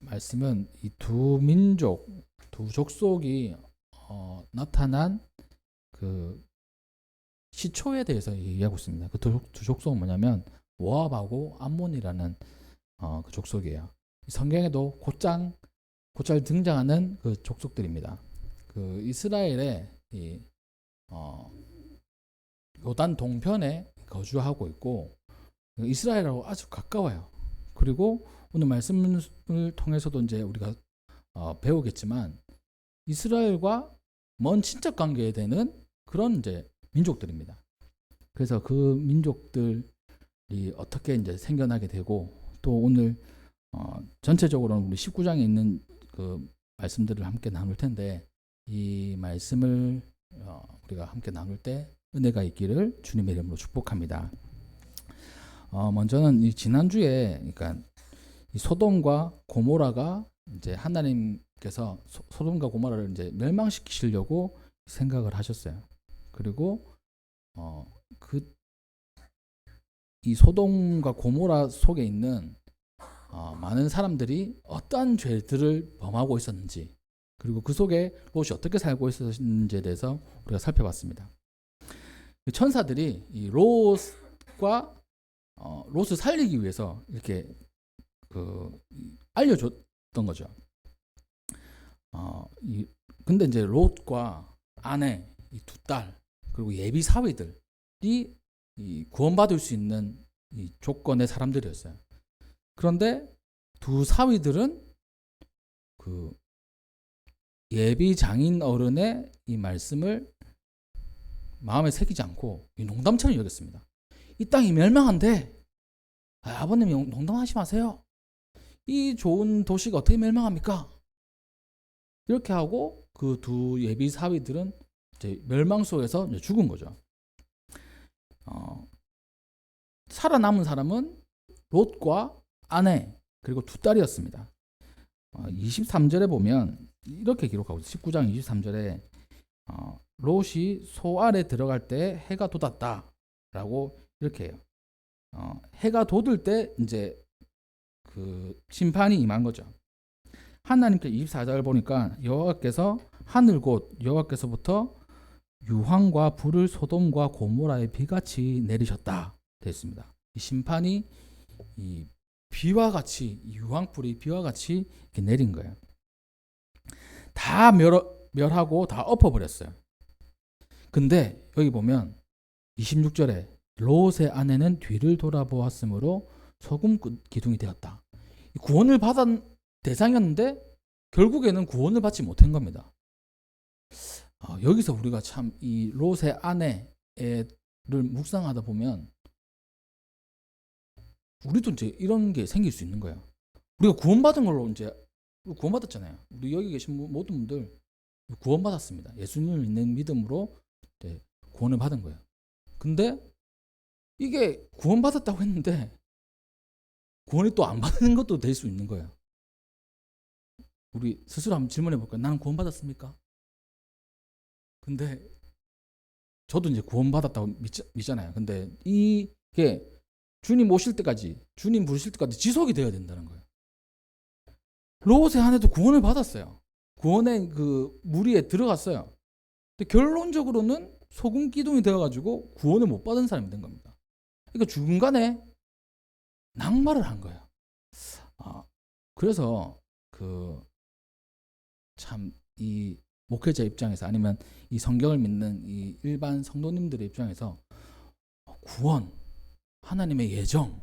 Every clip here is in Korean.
말씀은 이 두 민족, 두 족속이 나타난 그 시초에 대해서 얘기하고 있습니다. 그 두 족속은 뭐냐면 모압하고 암몬이라는 그 족속이에요. 성경에도 곧잘 등장하는 그 족속들입니다. 그 이스라엘의 이 요단 동편에 거주하고 있고 이스라엘하고 아주 가까워요. 그리고 오늘 말씀을 통해서도 이제 우리가 배우겠지만 이스라엘과 먼 친척 관계에 되는 그런 이제 민족들입니다. 그래서 그 민족들이 어떻게 이제 생겨나게 되고 또 오늘 전체적으로는 우리 19장에 있는 그 말씀들을 함께 나눌 텐데 이 말씀을 우리가 함께 나눌 때 은혜가 있기를 주님의 이름으로 축복합니다. 먼저는 이 지난주에 그러니까 이 소돔과 고모라가 이제 하나님께서 소돔과 고모라를 이제 멸망시키시려고 생각을 하셨어요. 그리고 이 소돔과 고모라 속에 있는 많은 사람들이 어떠한 죄들을 범하고 있었는지 그리고 그 속에 롯이 어떻게 살고 있었는지에 대해서 우리가 살펴봤습니다. 천사들이 이 롯을 살리기 위해서 이렇게 알려줬던 거죠. 근데 이제 롯과 아내, 이 두 딸, 그리고 예비 사위들이 이 구원받을 수 있는 이 조건의 사람들이었어요. 그런데 두 사위들은 그 예비 장인 어른의 이 말씀을 마음에 새기지 않고 농담처럼 여겼습니다. 이 땅이 멸망한데 아버님 농담하지 마세요. 이 좋은 도시가 어떻게 멸망합니까? 이렇게 하고 그 두 예비 사위들은 이제 멸망 속에서 이제 죽은 거죠. 살아남은 사람은 롯과 아내 그리고 두 딸이었습니다. 23절에 보면 이렇게 기록하고 있어요. 19장 23절에 롯이 소 아래 들어갈 때 해가 돋았다라고 이렇게 해요. 해가 돋을 때 이제 그 심판이 임한 거죠. 하나님께 24절 보니까 여호와께서 하늘 곧 여호와께서부터 유황과 불을 소돔과 고모라에 비같이 내리셨다 됐습니다. 이 심판이 이 비와 같이 유황불이 비와 같이 이렇게 내린 거예요. 다 멸하고 다 엎어버렸어요. 근데 여기 보면 26절에 롯의 아내는 뒤를 돌아보았으므로 소금 기둥이 되었다. 구원을 받은 대상이었는데 결국에는 구원을 받지 못한 겁니다. 여기서 우리가 참 이 롯의 아내를 묵상하다 보면 우리도 이제 이런 게 생길 수 있는 거예요. 우리가 구원받은 걸로 이제 구원받았잖아요. 우리 여기 계신 모든 분들 구원받았습니다. 예수님을 믿는 믿음으로 구원을 받은 거예요. 근데 이게 구원받았다고 했는데 구원이 또 안 받는 것도 될 수 있는 거예요. 우리 스스로 한번 질문해 볼까요? 나는 구원받았습니까? 근데 저도 이제 구원받았다고 믿잖아요. 근데 이게 주님 오실 때까지, 주님 부르실 때까지 지속이 되어야 된다는 거예요. 롯의 아내도 구원을 받았어요. 구원의 그 무리에 들어갔어요. 근데 결론적으로는 소금 기둥이 되어가지고 구원을 못 받은 사람이 된 겁니다. 그러니까 중간에 낙마를 한 거예요. 그래서 참 이 목회자 입장에서 아니면 이 성경을 믿는 이 일반 성도님들의 입장에서 구원, 하나님의 예정.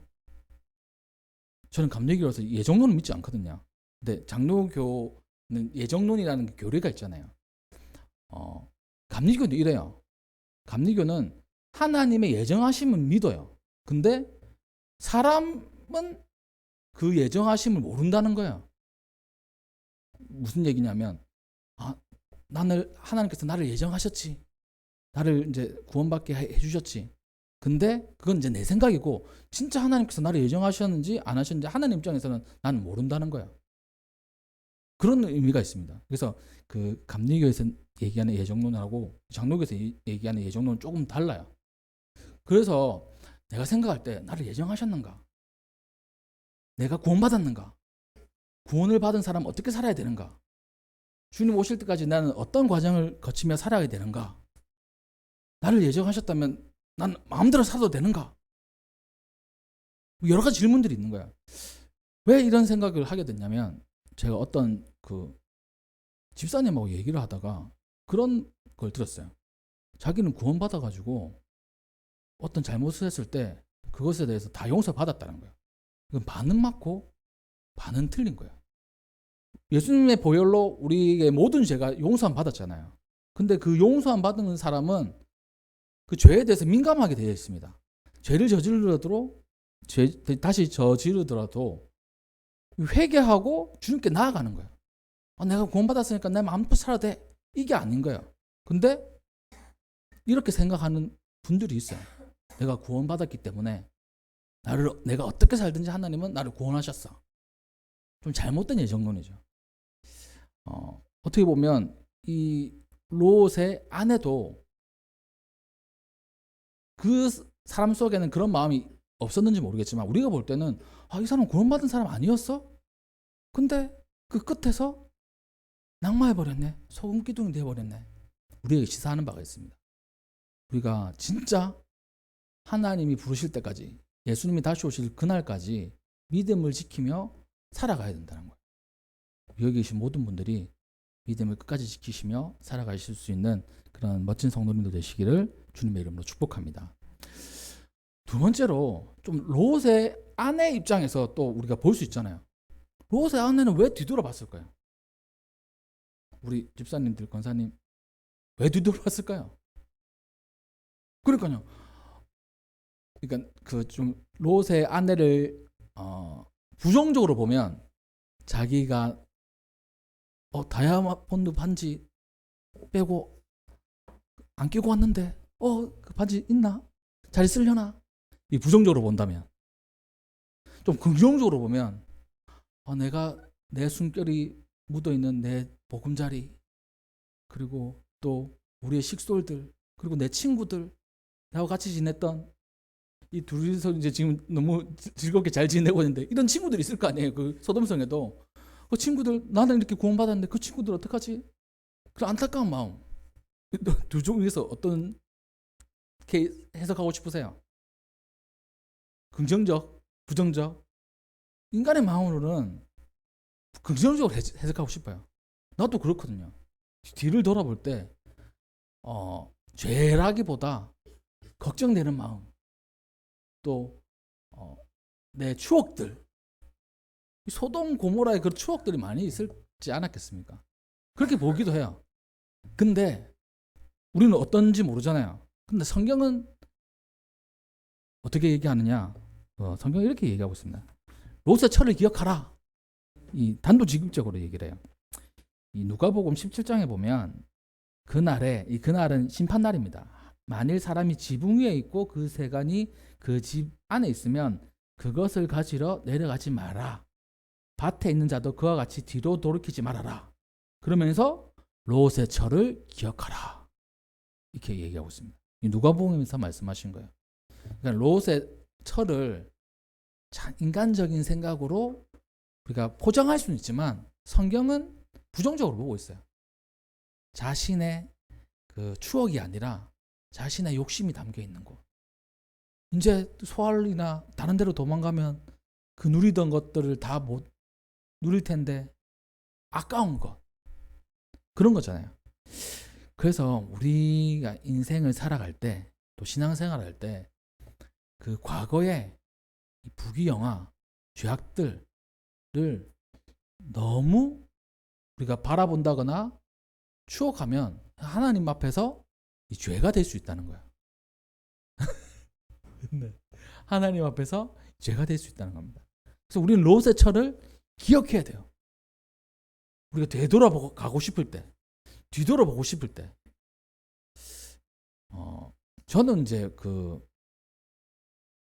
저는 감리교로서 예정론을 믿지 않거든요. 근데 장로교는 예정론이라는 교리가 있잖아요. 감리교도 이래요. 감리교는 하나님의 예정하심을 믿어요. 근데 사람은 그 예정하심을 모른다는 거예요. 무슨 얘기냐면 하나님께서 나를 예정하셨지. 나를 이제 구원받게 해주셨지. 근데 그건 이제 내 생각이고 진짜 하나님께서 나를 예정하셨는지 안 하셨는지 하나님 입장에서는 나는 모른다는 거야. 그런 의미가 있습니다. 그래서 그 감리교에서 얘기하는 예정론하고 장로교에서 얘기하는 예정론은 조금 달라요. 그래서 내가 생각할 때 나를 예정하셨는가? 내가 구원받았는가? 구원을 받은 사람은 어떻게 살아야 되는가? 주님 오실 때까지 나는 어떤 과정을 거치며 살아야 되는가? 나를 예정하셨다면 난 마음대로 살아도 되는가? 여러 가지 질문들이 있는 거야. 왜 이런 생각을 하게 됐냐면 제가 어떤 그 집사님하고 얘기를 하다가 그런 걸 들었어요. 자기는 구원받아가지고 어떤 잘못을 했을 때 그것에 대해서 다 용서받았다는 거예요. 이건 반은 맞고 반은 틀린 거예요. 예수님의 보혈로 우리의 모든 죄가 용서함 받았잖아요. 근데 그 용서함 받은 사람은 그 죄에 대해서 민감하게 되어 있습니다. 죄를 저지르더라도 다시 저지르더라도 회개하고 주님께 나아가는 거예요. 내가 구원받았으니까 내 마음대로 살아도 돼. 이게 아닌 거예요. 근데 이렇게 생각하는 분들이 있어요. 내가 구원받았기 때문에 내가 어떻게 살든지 하나님은 나를 구원하셨어. 좀 잘못된 예정론이죠. 어떻게 보면 이 롯의 아내도 그 사람 속에는 그런 마음이 없었는지 모르겠지만 우리가 볼 때는 이 사람 구원받은 사람 아니었어? 근데 그 끝에서 낙마해버렸네. 소금 기둥이 되어버렸네. 우리에게 시사하는 바가 있습니다. 우리가 진짜 하나님이 부르실 때까지 예수님이 다시 오실 그날까지 믿음을 지키며 살아가야 된다는 거예요. 여기 계신 모든 분들이 믿음을 끝까지 지키시며 살아가실 수 있는 그런 멋진 성도님들 되시기를 주님의 이름으로 축복합니다. 두 번째로 좀 롯의 아내 입장에서 또 우리가 볼 수 있잖아요. 롯의 아내는 왜 뒤돌아봤을까요? 우리 집사님들, 권사님 왜 뒤돌아봤을까요? 그러니까 그 좀 롯의 아내를 부정적으로 보면 자기가 다이아몬드 반지 빼고 안 끼고 왔는데 그 반지 있나? 잘 쓰려나? 이 부정적으로 본다면 좀 긍정적으로 보면 내가 내 숨결이 묻어있는 내 보금자리 그리고 또 우리의 식솔들 그리고 내 친구들 나하고 같이 지냈던 이 둘이서 이제 지금 너무 즐겁게 잘 지내고 있는데 이런 친구들이 있을 거 아니에요. 그 소돔성에도 그 친구들 나는 이렇게 구원받았는데 그 친구들 어떡하지? 그런 안타까운 마음. 두 중에서 어떤 해석하고 싶으세요? 긍정적, 부정적? 인간의 마음으로는 긍정적으로 해석하고 싶어요. 나도 그렇거든요. 뒤를 돌아볼 때 죄라기보다 걱정되는 마음 또 내 추억들 소돔 고모라의 그런 추억들이 많이 있을지 않았겠습니까? 그렇게 보기도 해요. 근데 우리는 어떤지 모르잖아요. 근데 성경은 어떻게 얘기하느냐? 성경은 이렇게 얘기하고 있습니다. 롯의 철을 기억하라. 이 단도직입적으로 얘기를 해요. 이 누가복음 17장에 보면 그날은 심판날입니다. 만일 사람이 지붕 위에 있고 그 세간이 그 집 안에 있으면 그것을 가지러 내려가지 마라. 밭에 있는 자도 그와 같이 뒤로 돌이키지 말아라. 그러면서 롯의 철을 기억하라. 이렇게 얘기하고 있습니다. 누가복음에서 말씀하신 거예요. 그러니까 롯의 철을 인간적인 생각으로 우리가 포장할 수는 있지만 성경은 부정적으로 보고 있어요. 자신의 그 추억이 아니라 자신의 욕심이 담겨 있는 것. 이제 소알이나 다른 데로 도망가면 그 누리던 것들을 다 못 누릴 텐데 아까운 것. 그런 거잖아요. 그래서 우리가 인생을 살아갈 때 또 신앙생활을 할 때 그 과거의 부귀영화, 죄악들을 너무 우리가 바라본다거나 추억하면 하나님 앞에서 이 죄가 될 수 있다는 거야. 네. 하나님 앞에서 죄가 될 수 있다는 겁니다. 그래서 우리는 롯의 철을 기억해야 돼요. 우리가 되돌아보고 가고 싶을 때, 뒤돌아보고 싶을 때, 저는 이제 그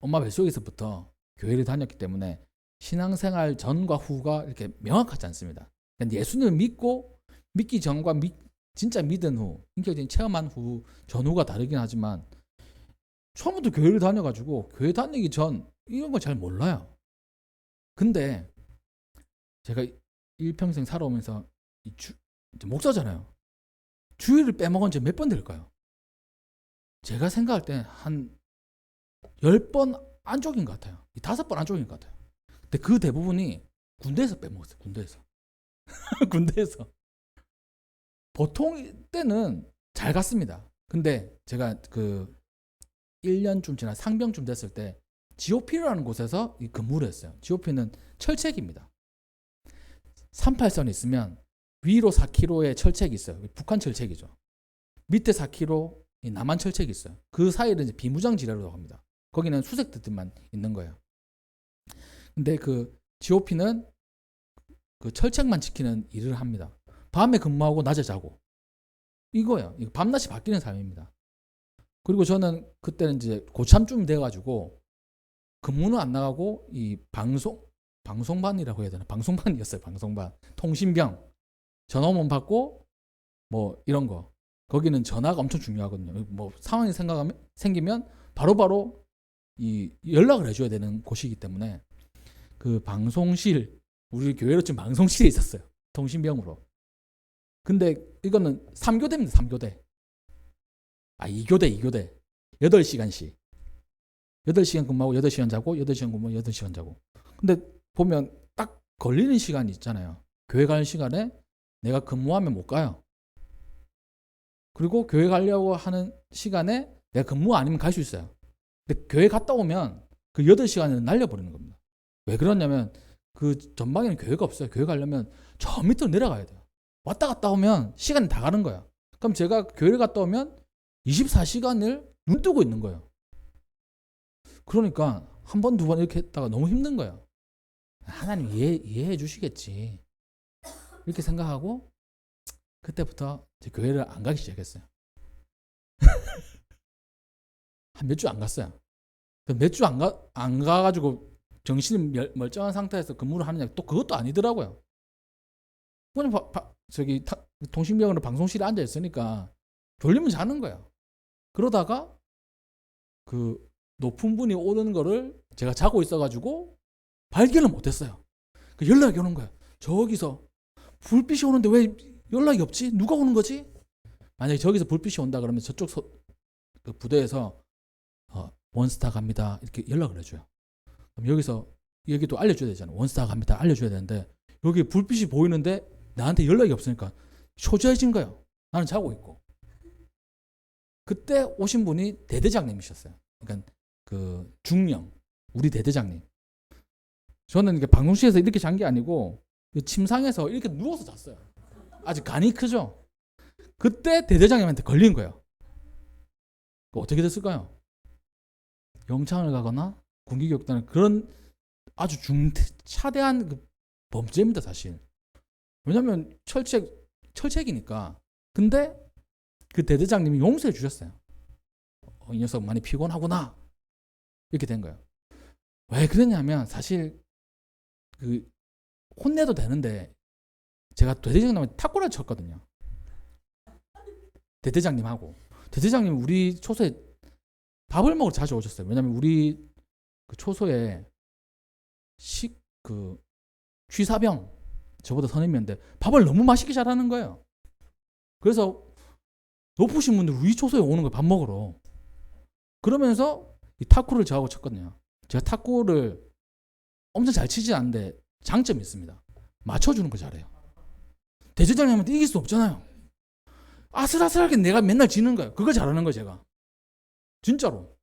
엄마 뱃속에서부터 교회를 다녔기 때문에 신앙생활 전과 후가 이렇게 명확하지 않습니다. 예수님을 믿기 전과 진짜 믿은 후, 인격적인 체험한 후, 전후가 다르긴 하지만 처음부터 교회를 다녀가지고 교회 다니기 전 이런 거 잘 몰라요. 근데 제가 일평생 살아오면서 이제 목사잖아요. 주일을 빼먹은 지 몇 번 될까요? 제가 생각할 때 한 10번 안쪽인 것 같아요. 5번 안쪽인 것 같아요. 근데 그 대부분이 군대에서 빼먹었어요. 군대에서. 군대에서. 보통 때는 잘 갔습니다. 근데 제가 그 1년쯤 지나 상병쯤 됐을 때 GOP라는 곳에서 근무를 했어요. GOP는 철책입니다. 38선이 있으면 위로 4km의 철책이 있어요. 북한 철책이죠. 밑에 4km 남한 철책이 있어요. 그 사이를 이제 비무장 지대라고 합니다. 거기는 수색대들만 있는 거예요. 근데 그 GOP는 그 철책만 지키는 일을 합니다. 밤에 근무하고 낮에 자고. 이거예요. 밤낮이 바뀌는 삶입니다. 그리고 저는 그때는 이제 고참쯤 돼가지고 근무는 안 나가고 이 방송반이라고 해야 되나? 방송반이었어요. 방송반. 통신병. 전화만 받고 뭐 이런 거. 거기는 전화가 엄청 중요하거든요. 뭐 상황이 생기면 바로바로 이 연락을 해줘야 되는 곳이기 때문에 그 방송실, 우리 교회로 지금 방송실에 있었어요. 통신병으로. 근데 이거는 3교대입니다. 3교대. 2교대. 8시간씩. 8시간 근무하고 8시간 자고 8시간 근무하고 8시간 자고. 근데 보면 딱 걸리는 시간이 있잖아요. 교회 가는 시간에 내가 근무하면 못 가요. 그리고 교회 가려고 하는 시간에 내가 근무 아니면 갈 수 있어요. 근데 교회 갔다 오면 그 8시간을 날려버리는 겁니다. 왜 그러냐면 그 전방에는 교회가 없어요. 교회 가려면 저 밑으로 내려가야 돼요. 왔다 갔다 오면 시간이 다 가는 거야. 그럼 제가 교회를 갔다 오면 24시간을 눈 뜨고 있는 거예요. 그러니까 한 번, 두 번 이렇게 했다가 너무 힘든 거예요. 하나님 이해해 주시겠지. 이렇게 생각하고 그때부터 제 교회를 안 가기 시작했어요. 한 몇 주 안 갔어요. 몇 주 안 가가지고 정신이 멀쩡한 상태에서 근무를 하느냐, 또 그것도 아니더라고요. 그냥 통신병으로 방송실에 앉아 있으니까 졸리면 자는 거야. 그러다가 그 높은 분이 오는 거를 제가 자고 있어가지고 발견을 못했어요. 그 연락이 오는 거야. 저기서 불빛이 오는데 왜 연락이 없지? 누가 오는 거지? 만약에 저기서 불빛이 온다 그러면 저쪽 그 부대에서 원스타 갑니다. 이렇게 연락을 해줘요. 그럼 여기도 알려줘야 되잖아요. 원스타 갑니다. 알려줘야 되는데 여기 불빛이 보이는데 나한테 연락이 없으니까 초조해진 거예요. 나는 자고 있고. 그때 오신 분이 대대장님이셨어요. 그러니까 그 중령, 우리 대대장님. 저는 이게 방송실에서 이렇게 잔 게 아니고 침상에서 이렇게 누워서 잤어요. 아직 간이 크죠. 그때 대대장님한테 걸린 거예요. 어떻게 됐을까요? 영창을 가거나 군기교육단을 그런 아주 차대한 그 범죄입니다, 사실. 왜냐하면 철책이니까. 근데 그 대대장님이 용서해 주셨어요. 이 녀석 많이 피곤하구나. 이렇게 된 거예요. 왜 그랬냐면 사실 그 혼내도 되는데 제가 대대장님한테 탁구를 쳤거든요. 대대장님하고. 대대장님 우리 초소에 밥을 먹으러 자주 오셨어요. 왜냐면 우리 그 초소에 취사병 저보다 선임이었는데 밥을 너무 맛있게 잘하는 거예요. 그래서 높으신 분들 우리 초소에 오는 거예요. 밥 먹으러. 그러면서 이 탁구를 저하고 쳤거든요. 제가 탁구를 엄청 잘 치지 않는데 장점이 있습니다. 맞춰주는 거 잘해요. 대대장님한테 이길 수 없잖아요. 아슬아슬하게 내가 맨날 지는 거예요. 그걸 잘하는 거예요, 제가. 진짜로.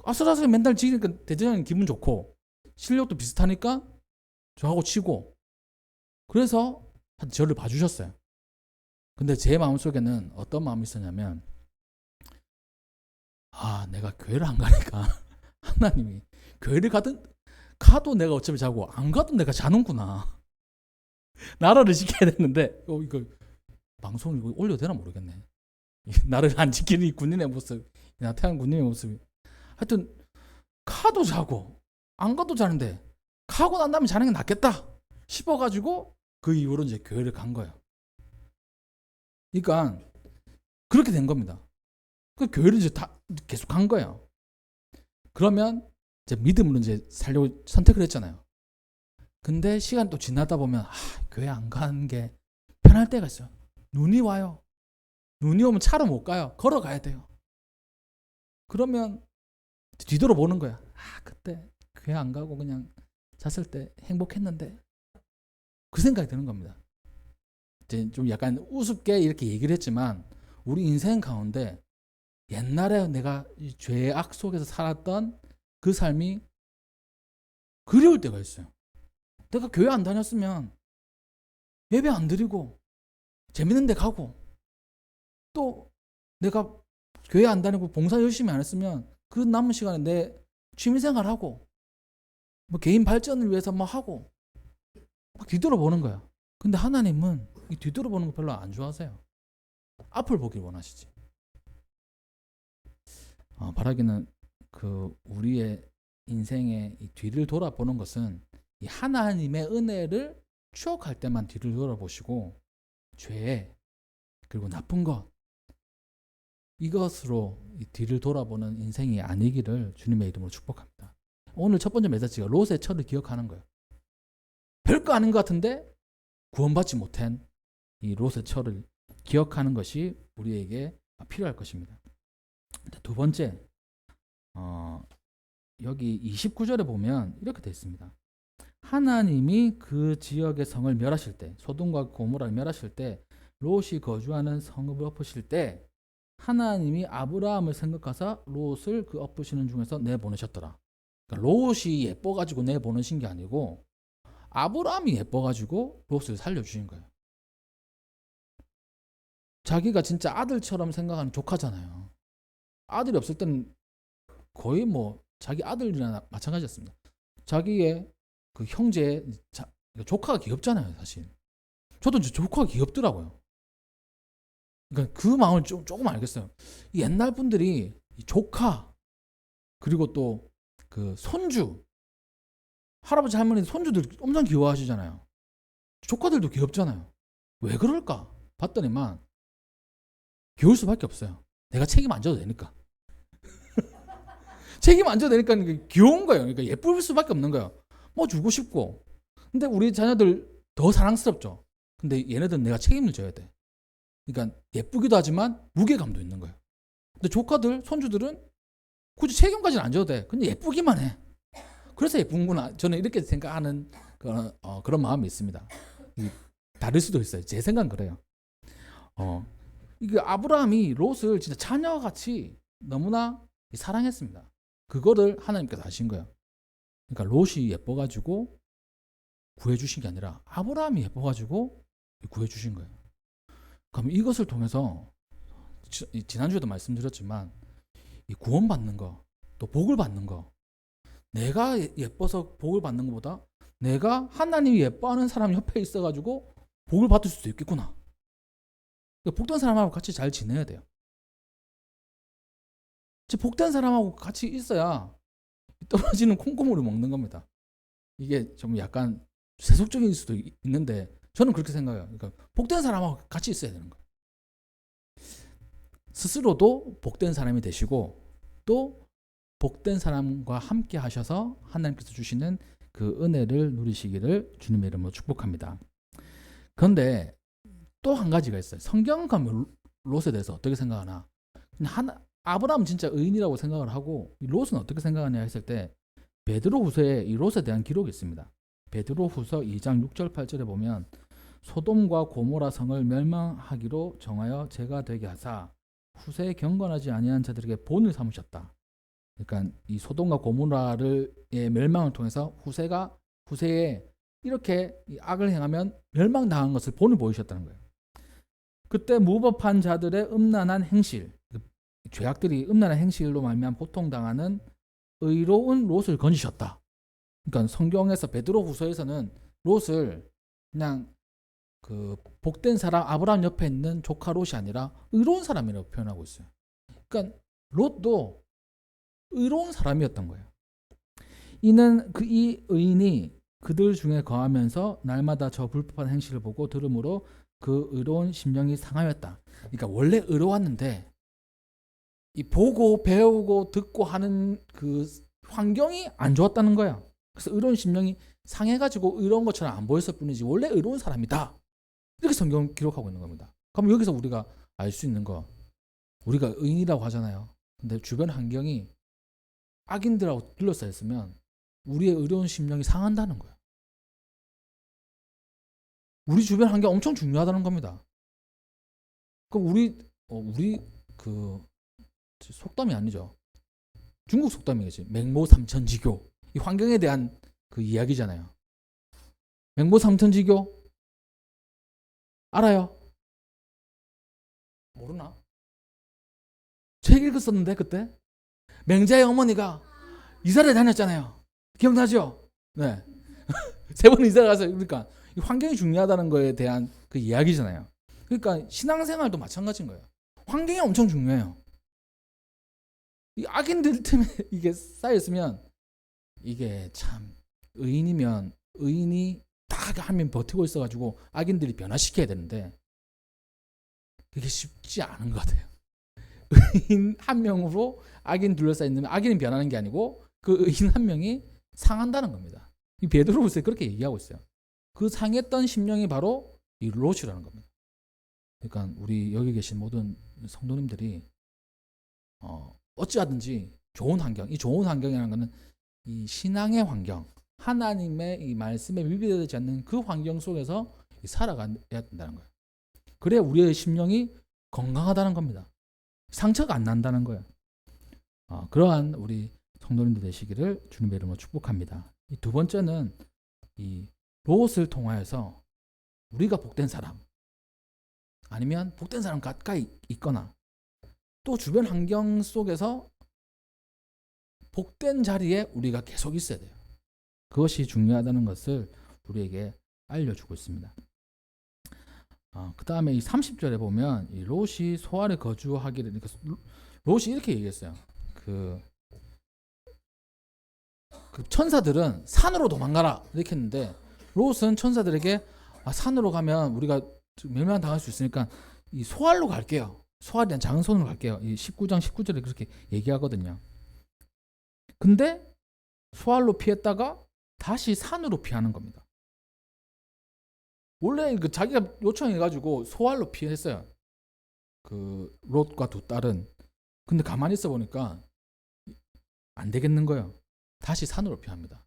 아슬아슬하게 맨날 지니까 대대장님 기분 좋고 실력도 비슷하니까 저하고 치고 그래서 저를 봐주셨어요. 근데 제 마음속에는 어떤 마음이 있었냐면 내가 교회를 안 가니까 하나님이 교회를 가도 내가 어차피 자고 안 가도 내가 자는구나. 나라를 지켜야 되는데 이거 방송 이거 올려도 되나 모르겠네. 나를 안 지키는 이 군인의 모습, 나태한 군인의 모습이. 하여튼 가도 자고 안 가도 자는데 가고 난 다음에 자는 게 낫겠다 싶어가지고 그 이후로 이제 교회를 간 거예요. 그러니까 그렇게 된 겁니다. 그 교회를 이제 다 계속 간 거예요. 그러면 이제 믿음으로 이제 살려고 선택을 했잖아요. 근데 시간 또 지나다 보면 교회 안 가는 게 편할 때가 있어요. 눈이 와요. 눈이 오면 차로 못 가요. 걸어가야 돼요. 그러면 뒤돌아보는 거야. 그때 교회 안 가고 그냥 잤을 때 행복했는데, 그 생각이 드는 겁니다. 이제 좀 약간 우습게 이렇게 얘기를 했지만 우리 인생 가운데 옛날에 내가 이 죄의 악 속에서 살았던 그 삶이 그리울 때가 있어요. 내가 교회 안 다녔으면 예배 안 드리고 재밌는 데 가고, 또 내가 교회 안 다니고 봉사 열심히 안 했으면 그 남은 시간에 내 취미생활하고 뭐 개인 발전을 위해서 뭐 하고 막 뒤돌아보는 거야. 근데 하나님은 이 뒤돌아보는 거 별로 안 좋아하세요. 앞을 보길 원하시지. 바라기는 그 우리의 인생의 이 뒤를 돌아보는 것은 이 하나님의 은혜를 추억할 때만 뒤를 돌아보시고, 죄 그리고 나쁜 것, 이것으로 이 뒤를 돌아보는 인생이 아니기를 주님의 이름으로 축복합니다. 오늘 첫 번째 메시지가 롯의 철을 기억하는 거예요. 별거 아닌 것 같은데 구원받지 못한 이 롯의 철을 기억하는 것이 우리에게 필요할 것입니다. 두 번째, 여기 29절에 보면 이렇게 되어 있습니다. 하나님이 그 지역의 성을 멸하실 때, 소돔과 고모라를 멸하실 때, 롯이 거주하는 성읍을 엎으실 때 하나님이 아브라함을 생각하사 롯을 그 엎으시는 중에서 내보내셨더라. 그러니까 롯이 예뻐가지고 내보내신 게 아니고 아브라함이 예뻐가지고 롯을 살려주신 거예요. 자기가 진짜 아들처럼 생각하는 조카잖아요. 아들이 없을 때는 거의 뭐 자기 아들이나 마찬가지였습니다. 자기의 그 형제, 조카가 귀엽잖아요, 사실. 저도 조카가 귀엽더라고요. 그러니까 그 마음을 조금 알겠어요. 옛날 분들이 조카, 그리고 또 그 손주, 할아버지 할머니 손주들 엄청 귀여워하시잖아요. 조카들도 귀엽잖아요. 왜 그럴까 봤더니만 귀여울 수밖에 없어요. 내가 책임 안 져도 되니까. 책임 안 져도 되니까 귀여운 거예요. 그러니까 예쁠 수밖에 없는 거예요. 뭐 주고 싶고. 근데 우리 자녀들 더 사랑스럽죠. 근데 얘네들은 내가 책임을 져야 돼. 그러니까 예쁘기도 하지만 무게감도 있는 거예요. 근데 조카들, 손주들은 굳이 책임까지는 안 져도 돼. 근데 예쁘기만 해. 그래서 예쁜구나. 저는 이렇게 생각하는 그런 마음이 있습니다. 다를 수도 있어요. 제 생각은 그래요. 이게 아브라함이 롯을 진짜 자녀같이 너무나 사랑했습니다. 그거를 하나님께서 하신 거예요. 그러니까 롯이 예뻐가지고 구해주신 게 아니라 아브라함이 예뻐가지고 구해주신 거예요. 그럼 이것을 통해서 지난주에도 말씀드렸지만 이 구원받는 거, 또 복을 받는 거, 내가 예뻐서 복을 받는 것보다 내가 하나님이 예뻐하는 사람 옆에 있어가지고 복을 받을 수도 있겠구나. 복된 사람하고 같이 잘 지내야 돼요. 복된 사람하고 같이 있어야 떨어지는 콩고물을 먹는 겁니다. 이게 좀 약간 세속적일 수도 있는데 저는 그렇게 생각해요. 그러니까 복된 사람하고 같이 있어야 되는 거예요. 스스로도 복된 사람이 되시고 또 복된 사람과 함께 하셔서 하나님께서 주시는 그 은혜를 누리시기를 주님의 이름으로 축복합니다. 그런데 또 한 가지가 있어요. 성경 가면 롯에 대해서 어떻게 생각하나? 아브라함은 진짜 의인이라고 생각을 하고 롯은 어떻게 생각하냐 했을 때 베드로후서에 이 롯에 대한 기록이 있습니다. 베드로후서 2장 6절 8절에 보면 소돔과 고모라 성을 멸망하기로 정하여 죄가 되게 하사 후세에 경건하지 아니한 자들에게 본을 삼으셨다. 그러니까 이 소돔과 고모라의 멸망을 통해서 후세에 이렇게 악을 행하면 멸망당한 것을 본을 보이셨다는 거예요. 그때 무법한 자들의 음란한 행실, 죄악들이 음란한 행실로 말미암아 고통당하는 의로운 롯을 건지셨다. 그러니까 성경에서 베드로후서에서는 롯을 그냥 그 복된 사람 아브라함 옆에 있는 조카 롯이 아니라 의로운 사람이라고 표현하고 있어요. 그러니까 롯도 의로운 사람이었던 거예요. 이는 이 의인이 그들 중에 거하면서 날마다 저 불법한 행실을 보고 들음으로 그 의로운 심령이 상하였다. 그러니까 원래 의로웠는데 이 보고 배우고 듣고 하는 그 환경이 안 좋았다는 거야. 그래서 의로운 심령이 상해가지고 의로운 것처럼 안 보였을 뿐이지 원래 의로운 사람이다. 이렇게 성경 기록하고 있는 겁니다. 그럼 여기서 우리가 알 수 있는 거, 우리가 의인이라고 하잖아요. 근데 주변 환경이 악인들하고 둘러싸여 있으면 우리의 의로운 심령이 상한다는 거예요. 우리 주변 환경 엄청 중요하다는 겁니다. 그럼 우리 그 속담이 아니죠. 중국 속담이겠지. 맹모삼천지교. 이 환경에 대한 그 이야기잖아요. 맹모삼천지교 알아요? 모르나? 책 읽었었는데 그때 맹자의 어머니가 이사를 다녔잖아요. 기억나죠? 네. 3번 이사를 가서 그러니까 이 환경이 중요하다는 거에 대한 그 이야기잖아요. 그러니까 신앙생활도 마찬가지인 거예요. 환경이 엄청 중요해요. 이 악인들 때문에 이게 쌓였으면 이게 참 의인이면 의인이 딱 한 명 버티고 있어가지고 악인들이 변화시켜야 되는데 그게 쉽지 않은 것 같아요. 의인 한 명으로 악인 둘러싸여 있는 악인이 변하는 게 아니고 그 의인 한 명이 상한다는 겁니다. 이 베드로후서에 그렇게 얘기하고 있어요. 그 상했던 심령이 바로 이 롯이라는 겁니다. 그러니까 우리 여기 계신 모든 성도님들이 어찌하든지 좋은 환경, 이 좋은 환경이라는 것은 이 신앙의 환경, 하나님의 이 말씀에 위배되지 않는 그 환경 속에서 살아가야 된다는 거예요. 그래야 우리의 심령이 건강하다는 겁니다. 상처가 안 난다는 거예요. 그러한 우리 성도님들 되시기를 주님의 이름으로 축복합니다. 이 두 번째는 이 롯을 통하여서 우리가 복된 사람, 아니면 복된 사람 가까이 있거나 또 주변 환경 속에서 복된 자리에 우리가 계속 있어야 돼요. 그것이 중요하다는 것을 우리에게 알려주고 있습니다. 그 다음에 이 30절에 보면 이 롯이 소알에 거주하기를, 그러니까 롯이 이렇게 얘기했어요. 그 천사들은 산으로 도망가라 이렇게 했는데 롯은 천사들에게 산으로 가면 우리가 멸망 당할 수 있으니까 이 소알로 갈게요. 소알에 대한 작은 손으로 갈게요. 이 19장 19절에 그렇게 얘기하거든요. 근데 소알로 피했다가 다시 산으로 피하는 겁니다. 원래 그 자기가 요청해가지고 소알로 피했어요. 그 롯과 두 딸은. 근데 가만히 있어 보니까 안 되겠는 거예요. 다시 산으로 피합니다.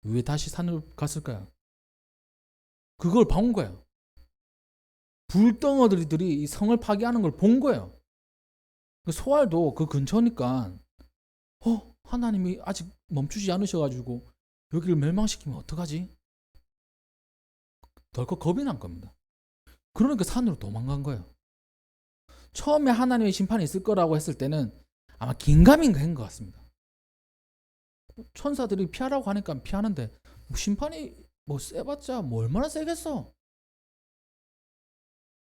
왜 다시 산으로 갔을까요? 그걸 본 거예요. 불덩어리들이 이 성을 파괴하는 걸 본 거예요. 소알도 그 근처니까 하나님이 아직 멈추지 않으셔가지고 여기를 멸망시키면 어떡하지? 덜컥 겁이 난 겁니다. 그러니까 산으로 도망간 거예요. 처음에 하나님의 심판이 있을 거라고 했을 때는 아마 긴가민가 한 것 같습니다. 천사들이 피하라고 하니까 피하는데 심판이 뭐 세봤자 뭐 얼마나 세겠어?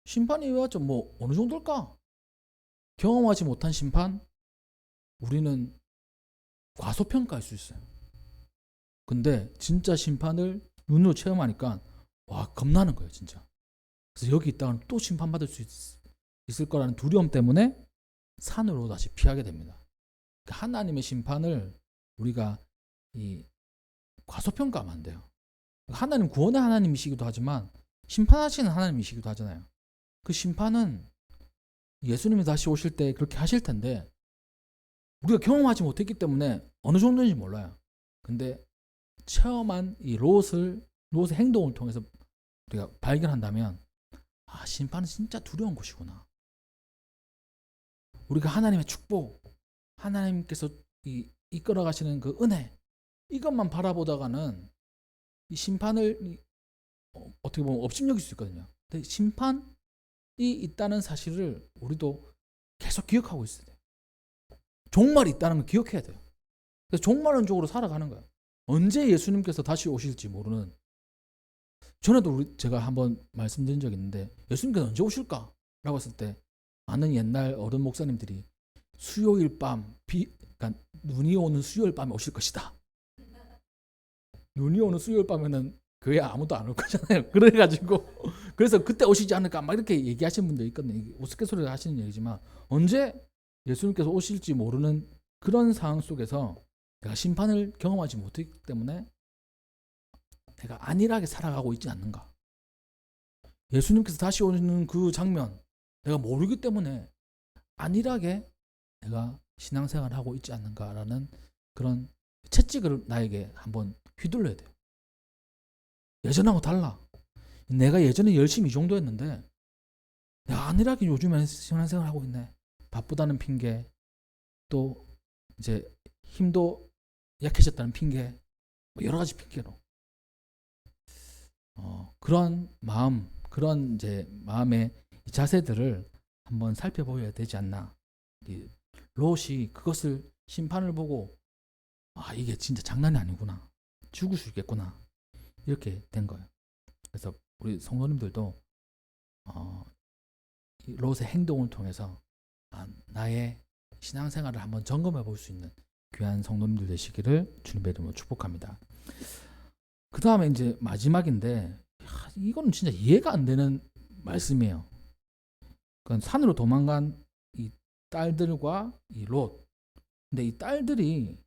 심판이 해봤자 뭐 어느 정도일까? 경험하지 못한 심판 우리는 과소평가할 수 있어요. 근데 진짜 심판을 눈으로 체험하니까 와 겁나는 거예요 진짜. 그래서 여기 있다가는 또 심판받을 수 있을 거라는 두려움 때문에 산으로 다시 피하게 됩니다. 그러니까 하나님의 심판을 우리가 이 과소평가하면 안 돼요. 하나님 구원의 하나님이시기도 하지만 심판하시는 하나님이시기도 하잖아요. 그 심판은 예수님이 다시 오실 때 그렇게 하실 텐데 우리가 경험하지 못했기 때문에 어느 정도인지 몰라요. 근데 체험한 이 롯의 행동을 통해서 우리가 발견한다면 심판은 진짜 두려운 곳이구나. 우리가 하나님의 축복, 하나님께서 이끌어 가시는 그 은혜 이것만 바라보다가는 이 심판을 어떻게 보면 업신여길 수 있거든요. 근데 심판이 있다는 사실을 우리도 계속 기억하고 있어야 돼요. 종말이 있다는 걸 기억해야 돼요. 그래서 종말론적으로 살아가는 거예요. 언제 예수님께서 다시 오실지 모르는. 전에도 제가 한번 말씀드린 적이 있는데 예수님께서 언제 오실까? 라고 했을 때 많은 옛날 어른 목사님들이 수요일 밤 그러니까 눈이 오는 수요일 밤에 오실 것이다. 눈이 오는 수요일 밤에는 교회 아무도 안 올 거잖아요. 그래가지고 그래서 그때 오시지 않을까 막 이렇게 얘기하시는 분들 있거든요. 우스갯소리를 하시는 얘기지만 언제 예수님께서 오실지 모르는 그런 상황 속에서 내가 심판을 경험하지 못했기 때문에 내가 안일하게 살아가고 있지 않는가? 예수님께서 다시 오는 그 장면 내가 모르기 때문에 안일하게 내가 신앙생활을 하고 있지 않는가라는 그런 채찍을 나에게 한번 휘둘러야 돼요. 예전하고 달라. 내가 예전에 열심히 이 정도였는데 내가 안일하게 요즘에 신앙생활을 하고 있네. 바쁘다는 핑계, 또 이제 힘도 약해졌다는 핑계, 뭐 여러 가지 핑계로 그런 마음, 그런 이제 마음의 자세들을 한번 살펴보아야 되지 않나. 이 롯이 그것을 심판을 보고 이게 진짜 장난이 아니구나, 죽을 수 있겠구나, 이렇게 된 거예요. 그래서 우리 성도님들도 이 롯의 행동을 통해서 나의 신앙생활을 한번 점검해 볼 수 있는 귀한 성도님들 되시기를 주님의 이름으로 축복합니다. 그 다음에 이제 마지막인데 이거는 진짜 이해가 안 되는 말씀이에요. 그러니까 산으로 도망간 이 딸들과 이 롯. 근데 이 딸들이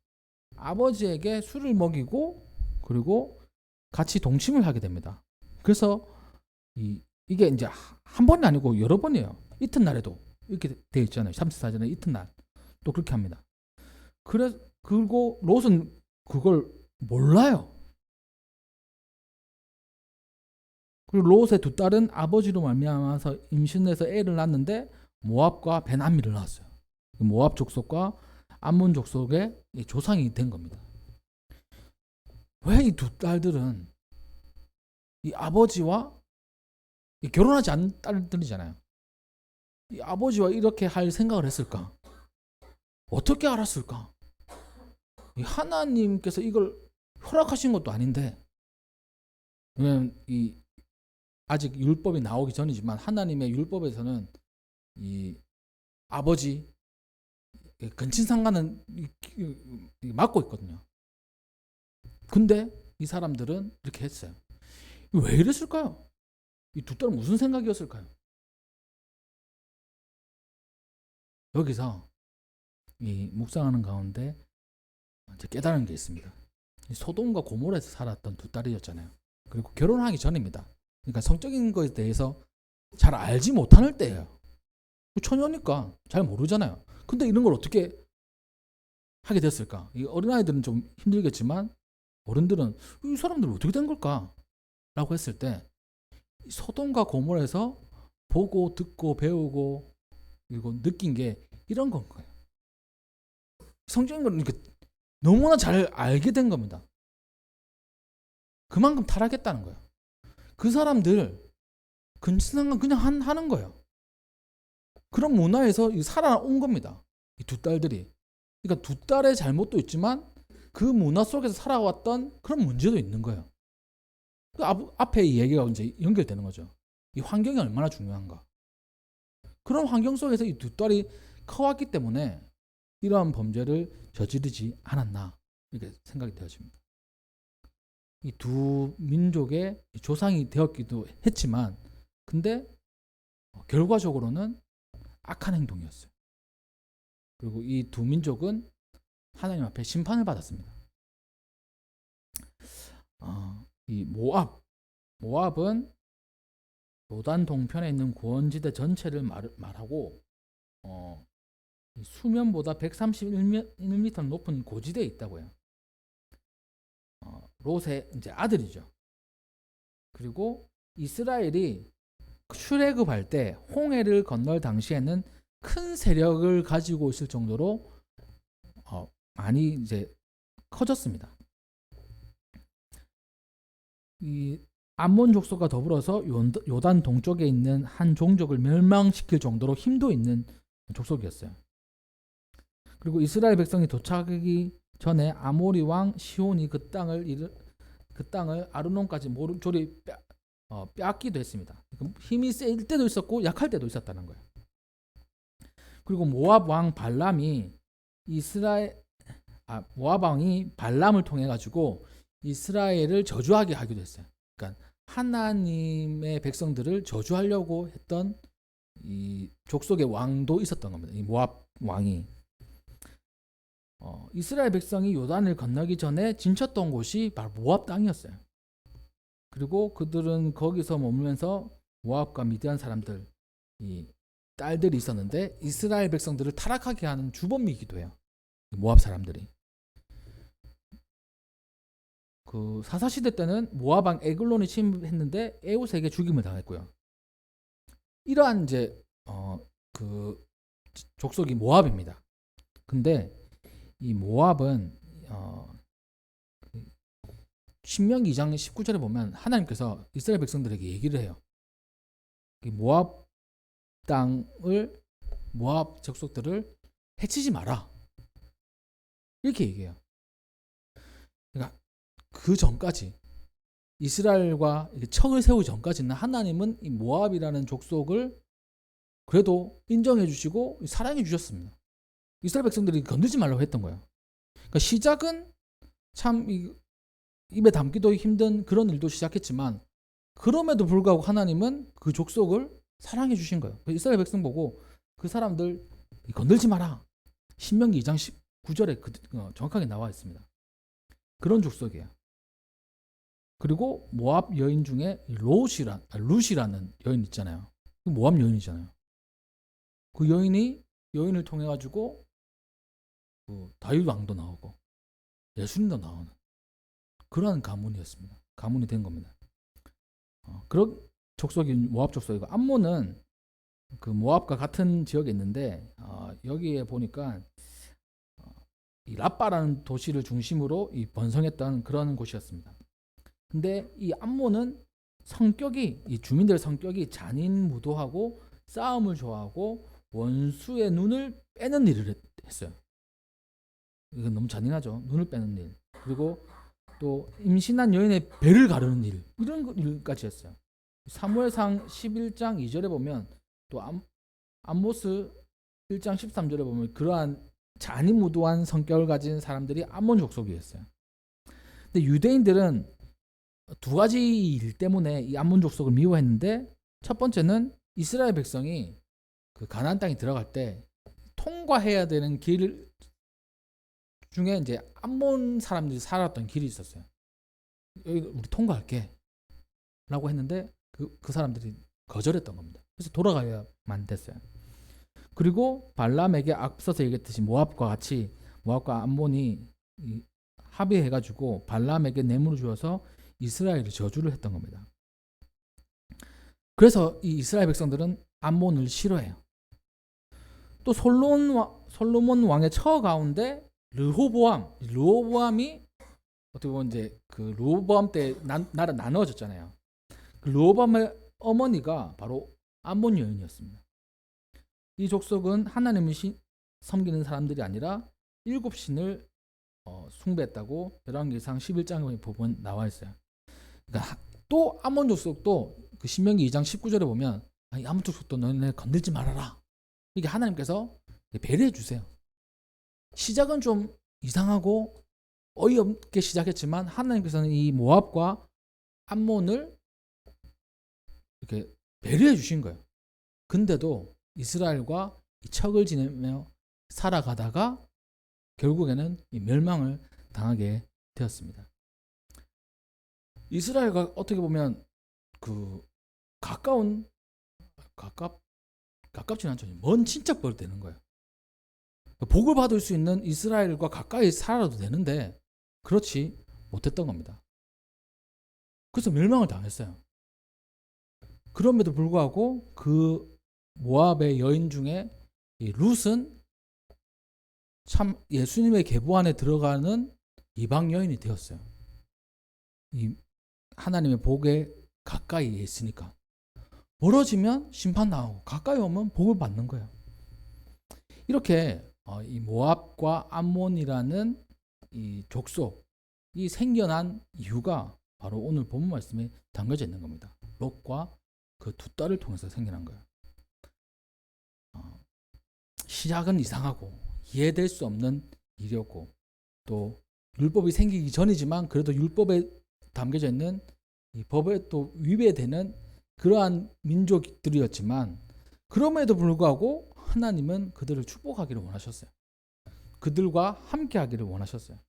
아버지에게 술을 먹이고 그리고 같이 동침을 하게 됩니다. 그래서 이게 이제 한 번이 아니고 여러 번이에요. 이튿날에도 이렇게 되어 있잖아요. 34절에 이튿날 또 그렇게 합니다. 그리고 롯은 그걸 몰라요. 그리고 롯의 두 딸은 아버지로 말미암아서 임신해서 애를 낳았는데 모압과 베나미를 낳았어요. 모압 족속과 암몬 족속의 조상이 된 겁니다. 왜 이 두 딸들은 이 아버지와 결혼하지 않은 딸들이잖아요. 이 아버지와 이렇게 할 생각을 했을까? 어떻게 알았을까? 이 하나님께서 이걸 허락하신 것도 아닌데, 왜냐면 아직 율법이 나오기 전이지만 하나님의 율법에서는 이 아버지 근친상간은 막고 있거든요. 근데 이 사람들은 이렇게 했어요. 왜 이랬을까요? 이 두 딸은 무슨 생각이었을까요? 여기서 이 묵상하는 가운데 깨달은 게 있습니다. 소돔과 고모라에서 살았던 두 딸이었잖아요. 그리고 결혼하기 전입니다. 그러니까 성적인 것에 대해서 잘 알지 못하는 때예요. 처녀니까 잘 모르잖아요. 근데 이런 걸 어떻게 하게 됐을까? 이 어린아이들은 좀 힘들겠지만 어른들은 이 사람들 어떻게 된 걸까? 라고 했을 때 소돔과 고모라에서 보고 듣고 배우고 그리고 느낀 게 이런 건 거예요. 성적인 걸 이렇게 너무나 잘 알게 된 겁니다. 그만큼 타락했다는 거예요. 그 사람들 근친상간 그냥 하는 거예요. 그런 문화에서 살아온 겁니다. 이 두 딸들이. 그러니까 두 딸의 잘못도 있지만 그 문화 속에서 살아왔던 그런 문제도 있는 거예요. 그 앞에 이 얘기가 이제 연결되는 거죠. 이 환경이 얼마나 중요한가. 그런 환경 속에서 이 두 딸이 커왔기 때문에 이러한 범죄를 저지르지 않았나 이렇게 생각이 되어집니다. 이 두 민족의 조상이 되었기도 했지만 근데 결과적으로는 악한 행동이었어요. 그리고 이 두 민족은 하나님 앞에 심판을 받았습니다. 이 모압은 요단 동편에 있는 고원지대 전체를 말하고 수면보다 131m 높은 고지대에 있다고 해요. 롯의 이제 아들이죠. 그리고 이스라엘이 출애굽할 때 홍해를 건널 당시에는 큰 세력을 가지고 있을 정도로 많이 이제 커졌습니다. 이 암몬 족속과 더불어서 요단 동쪽에 있는 한 종족을 멸망시킬 정도로 힘도 있는 족속이었어요. 그리고 이스라엘 백성이 도착하기 전에 아모리 왕 시온이 그 땅을 아르논까지 모조리 빼앗기도 했습니다. 힘이 셀 때도 있었고 약할 때도 있었다는 거예요. 그리고 모압 왕 발람이 모압 왕이 발람을 통해 가지고 이스라엘을 저주하게 하기도 했어요. 그러니까 하나님의 백성들을 저주하려고 했던 이 족속의 왕도 있었던 겁니다. 이 모압 왕이 이스라엘 백성이 요단을 건너기 전에 진쳤던 곳이 바로 모압 땅이었어요. 그리고 그들은 거기서 머물면서 모압과 미디안 사람들 이 딸들이 있었는데 이스라엘 백성들을 타락하게 하는 주범이기도 해요. 모압 사람들이. 그 사사 시대 때는 모압 왕 에글론이 침입했는데 에웃에게 죽임을 당했고요. 이러한 이제 그 족속이 모압입니다. 근데 이 모압은 신명기 2장 19절에 보면 하나님께서 이스라엘 백성들에게 얘기를 해요. 모압 땅을 모압 족속들을 해치지 마라. 이렇게 얘기해요. 그러니까 그 전까지 이스라엘과 척을 세우기 전까지는 하나님은 이 모압이라는 족속을 그래도 인정해 주시고 사랑해 주셨습니다. 이스라엘 백성들이 건들지 말라고 했던 거예요. 그러니까 시작은 참 입에 담기도 힘든 그런 일도 시작했지만 그럼에도 불구하고 하나님은 그 족속을 사랑해 주신 거예요. 이스라엘 백성 보고 그 사람들 건들지 마라. 신명기 2장 19절에 정확하게 나와 있습니다. 그런 족속이에요. 그리고 모압 여인 중에 룻이라는 여인 있잖아요. 모압 여인이잖아요. 그 여인을 통해 가지고 다윗 왕도 나오고 예수님도 나오는 그러한 가문이었습니다. 가문이 된 겁니다. 그런 족속이 모압 족속이고 암몬은 그 모압과 같은 지역에 있는데 여기에 보니까 이 라빠라는 도시를 중심으로 이 번성했던 그런 곳이었습니다. 근데 이 암몬은 이 주민들 성격이 잔인무도하고 싸움을 좋아하고 원수의 눈을 빼는 일을 했어요. 이건 너무 잔인하죠. 눈을 빼는 일. 그리고 또 임신한 여인의 배를 가르는 일. 이런 일까지 했어요. 사무엘상 11장 2절에 보면 또 암모스 1장 13절에 보면 그러한 잔인무도한 성격을 가진 사람들이 암몬 족속이었어요. 근데 유대인들은 두 가지 일 때문에 이 암몬 족속을 미워했는데 첫 번째는 이스라엘 백성이 그 가나안 땅에 들어갈 때 통과해야 되는 길 중에 이제 암몬 사람들이 살았던 길이 있었어요. 여기 우리 통과할게 라고 했는데 그 사람들이 거절했던 겁니다. 그래서 돌아가야만 됐어요. 그리고 발람에게 앞서서 얘기했듯이 모압과 암몬이 합의해가지고 발람에게 뇌물을 주어서 이스라엘이 저주를 했던 겁니다. 그래서 이 이스라엘 백성들은 암몬을 싫어해요. 또 솔로몬 왕의 처 가운데 르호보암이 어떻게 보면 이제 그 르호보암 때 나라 나눠졌잖아요. 그 르호보암의 어머니가 바로 암몬 여인이었습니다. 이 족속은 하나님을 섬기는 사람들이 아니라 7신을 숭배했다고 열왕기상 11장에 보면 나와 있어요. 그러니까 또 암몬 족속도 그 신명기 2장 19절에 보면 이 암몬 족속도 너네 건들지 말아라. 이게 하나님께서 배려해 주세요. 시작은 좀 이상하고 어이없게 시작했지만 하나님께서는 이 모압과 암몬을 이렇게 배려해 주신 거예요. 근데도 이스라엘과 척을 지내며 살아가다가 결국에는 멸망을 당하게 되었습니다. 이스라엘과 어떻게 보면 그 가깝지는 않죠. 먼 친척벌이 되는 거예요. 복을 받을 수 있는 이스라엘과 가까이 살아도 되는데 그렇지 못했던 겁니다. 그래서 멸망을 당했어요. 그럼에도 불구하고 그 모압의 여인 중에 이 룻은 참 예수님의 계보 안에 들어가는 이방 여인이 되었어요. 이 하나님의 복에 가까이 있으니까. 멀어지면 심판 나오고 가까이 오면 복을 받는 거예요. 이렇게 이 모압과 암몬이라는 이 족속이 생겨난 이유가 바로 오늘 본문 말씀에 담겨져 있는 겁니다. 롯과 그 두 딸을 통해서 생겨난 거예요. 시작은 이상하고 이해될 수 없는 일이었고 또 율법이 생기기 전이지만 그래도 율법에 담겨져 있는 이 법에 또 위배되는 그러한 민족들이었지만 그럼에도 불구하고 하나님은 그들을 축복하기를 원하셨어요. 그들과 함께 하기를 원하셨어요.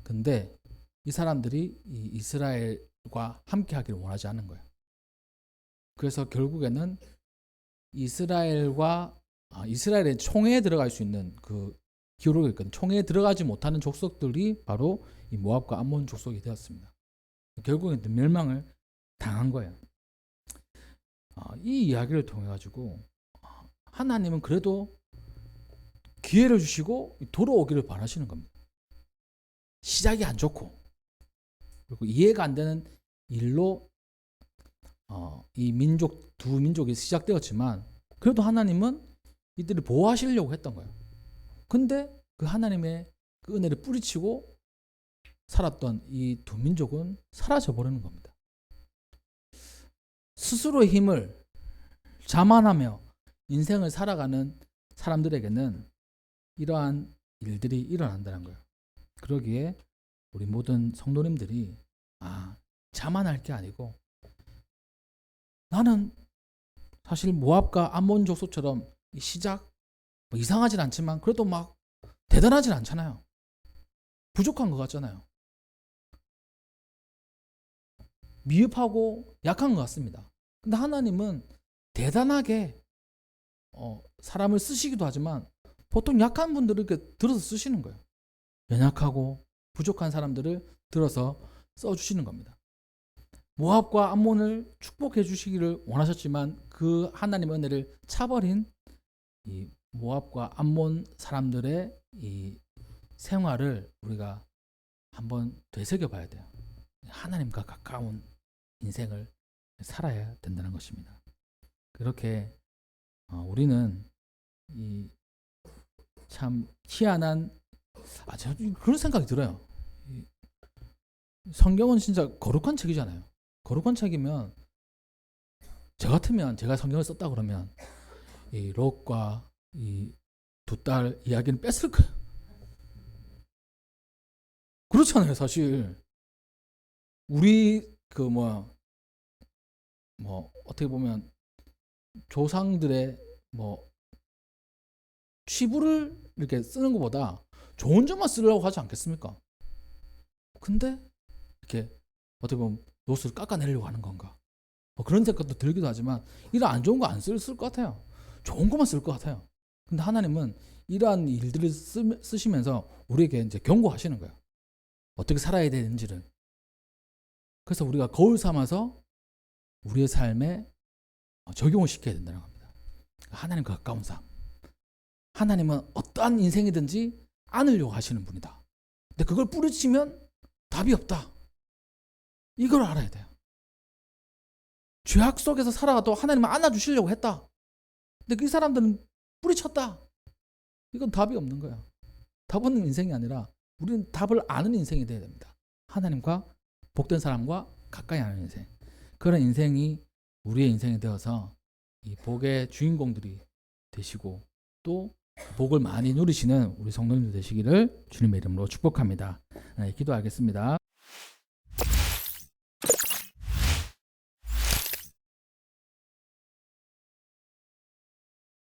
근데 이 사람들이 이 이스라엘 이스라엘과 함께 하기를 원하지 않는 거예요. 그래서 결국에는 이스라엘의 총회에 들어갈 수 있는 그 기록이 있거든요. 총회에 들어가지 못하는 족속들이 바로 이 모압과 암몬 족속이 되었습니다. 결국엔 멸망을 당한 거예요. 이 이야기를 통해 가지고 하나님은 그래도 기회를 주시고 돌아오기를 바라시는 겁니다. 시작이 안 좋고 그리고 이해가 안 되는 일로 이 두 민족이 시작되었지만 그래도 하나님은 이들을 보호하시려고 했던 거예요. 근데 그 하나님의 그 은혜를 뿌리치고 살았던 이 두 민족은 사라져 버리는 겁니다. 스스로의 힘을 자만하며 인생을 살아가는 사람들에게는 이러한 일들이 일어난다는 거예요. 그러기에 우리 모든 성도님들이 자만할 게 아니고 나는 사실 모압과 암몬 족속처럼 시작 이상하진 않지만 그래도 막 대단하진 않잖아요. 부족한 것 같잖아요. 미흡하고 약한 것 같습니다. 근데 하나님은 대단하게 사람을 쓰시기도 하지만 보통 약한 분들을 이렇게 들어서 쓰시는 거예요. 연약하고 부족한 사람들을 들어서 써주시는 겁니다. 모압과 암몬을 축복해 주시기를 원하셨지만 그 하나님의 은혜를 차버린 이 모압과 암몬 사람들의 이 생활을 우리가 한번 되새겨 봐야 돼요. 하나님과 가까운 인생을 살아야 된다는 것입니다. 그렇게 우리는 이 참 희한한 저는 그런 생각이 들어요. 성경은 진짜 거룩한 책이잖아요. 거룩한 책이면 저 같으면 제가 성경을 썼다 그러면 이 롯과 이 두 딸 이야기는 뺐을 거예요. 그렇잖아요, 사실. 우리 어떻게 보면 조상들의 치부를 이렇게 쓰는 것보다 좋은 점만 쓰려고 하지 않겠습니까? 근데 이렇게 어떻게 보면 롯을 깎아내려고 하는 건가? 그런 생각도 들기도 하지만 이런 안 좋은 거 안 쓸 것 같아요. 좋은 것만 쓸 것 같아요. 근데 하나님은 이러한 일들을 쓰시면서 우리에게 이제 경고하시는 거예요. 어떻게 살아야 되는지를. 그래서 우리가 거울 삼아서 우리의 삶에 적용을 시켜야 된다는 겁니다. 하나님과 가까운 삶. 하나님은 어떠한 인생이든지 안으려고 하시는 분이다. 근데 그걸 뿌리치면 답이 없다. 이걸 알아야 돼요. 죄악 속에서 살아가도 하나님은 안아주시려고 했다. 근데 그 사람들은 뿌리쳤다. 이건 답이 없는 거야. 답 없는 인생이 아니라 우리는 답을 아는 인생이 되어야 됩니다. 하나님과 복된 사람과 가까이 하는 인생. 그런 인생이 우리의 인생이 되어서 이 복의 주인공들이 되시고 또 복을 많이 누리시는 우리 성도님들 되시기를 주님의 이름으로 축복합니다. 기도하겠습니다.